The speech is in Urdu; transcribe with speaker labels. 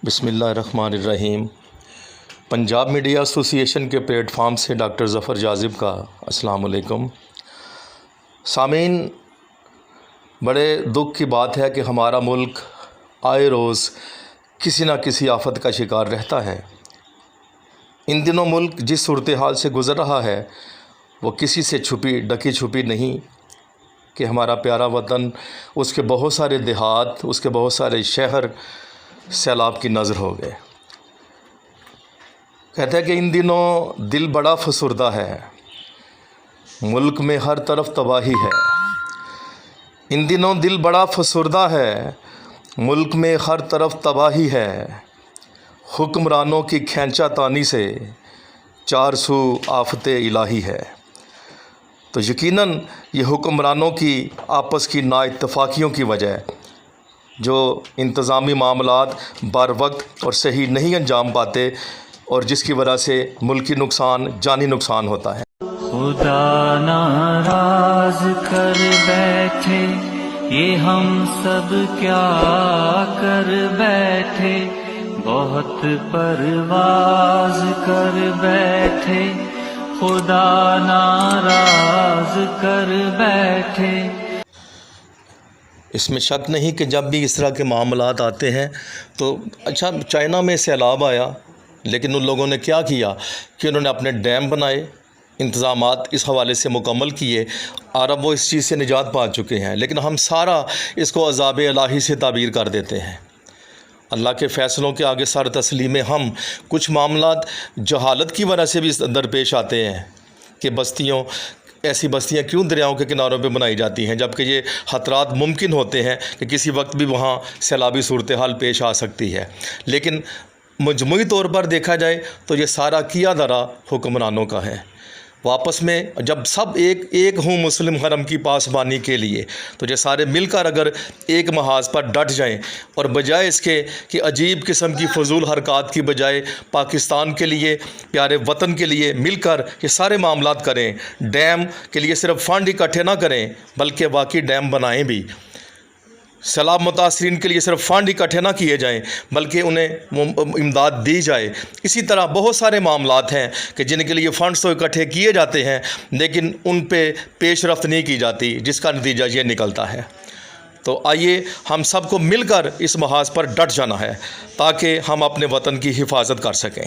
Speaker 1: بسم اللہ الرحمن الرحیم۔ پنجاب میڈیا ایسوسی ایشن کے پلیٹ فارم سے ڈاکٹر ظفر جاذب کا السلام علیکم۔ سامعین، بڑے دکھ کی بات ہے کہ ہمارا ملک آئے روز کسی نہ کسی آفت کا شکار رہتا ہے۔ ان دنوں ملک جس صورتحال سے گزر رہا ہے وہ کسی سے ڈکی چھپی نہیں کہ ہمارا پیارا وطن، اس کے بہت سارے دیہات، اس کے بہت سارے شہر سیلاب کی نظر ہو گئے۔ کہتے ہیں کہ ان دنوں دل بڑا فسردہ ہے، ملک میں ہر طرف تباہی ہے۔ ان دنوں دل بڑا فسردہ ہے، ملک میں ہر طرف تباہی ہے۔ حکمرانوں کی کھینچا تانی سے چار سو آفت الہی ہے۔ تو یقیناً یہ حکمرانوں کی آپس کی نا اتفاقیوں کی وجہ جو انتظامی معاملات بر وقت اور صحیح نہیں انجام پاتے اور جس کی وجہ سے ملکی نقصان، جانی نقصان ہوتا ہے۔
Speaker 2: خدا ناراض کر بیٹھے، یہ ہم سب کیا کر بیٹھے، بہت پرواز کر بیٹھے، خدا ناراض کر بیٹھے۔
Speaker 1: اس میں شک نہیں کہ جب بھی اس طرح کے معاملات آتے ہیں تو اچھا، چائنا میں سیلاب آیا لیکن ان لوگوں نے کیا کیا کہ انہوں نے اپنے ڈیم بنائے، انتظامات اس حوالے سے مکمل کیے، عرب وہ اس چیز سے نجات پا چکے ہیں، لیکن ہم سارا اس کو عذاب الہی سے تعبیر کر دیتے ہیں۔ اللہ کے فیصلوں کے آگے سر تسلیم ہم کچھ معاملات جہالت کی وجہ سے بھی درپیش آتے ہیں کہ ایسی بستیاں کیوں دریاؤں کے کناروں پہ بنائی جاتی ہیں، جبکہ یہ خطرات ممکن ہوتے ہیں کہ کسی وقت بھی وہاں سیلابی صورتحال پیش آ سکتی ہے۔ لیکن مجموعی طور پر دیکھا جائے تو یہ سارا کیا دھرا حکمرانوں کا ہے۔ واپس میں جب سب ایک ہوں مسلم حرم کی پاسبانی کے لیے، تو یہ سارے مل کر اگر ایک محاذ پر ڈٹ جائیں اور بجائے اس کے کہ عجیب قسم کی فضول حرکات کی بجائے پاکستان کے لیے، پیارے وطن کے لیے مل کر یہ سارے معاملات کریں، ڈیم کے لیے صرف فنڈ اکٹھے نہ کریں بلکہ واقعی ڈیم بنائیں بھی، سیلاب متاثرین کے لیے صرف فنڈ اکٹھے نہ کیے جائیں بلکہ انہیں امداد دی جائے۔ اسی طرح بہت سارے معاملات ہیں کہ جن کے لیے فنڈز تو اکٹھے کیے جاتے ہیں لیکن ان پہ پیش رفت نہیں کی جاتی، جس کا نتیجہ یہ نکلتا ہے۔ تو آئیے ہم سب کو مل کر اس محاذ پر ڈٹ جانا ہے تاکہ ہم اپنے وطن کی حفاظت کر سکیں۔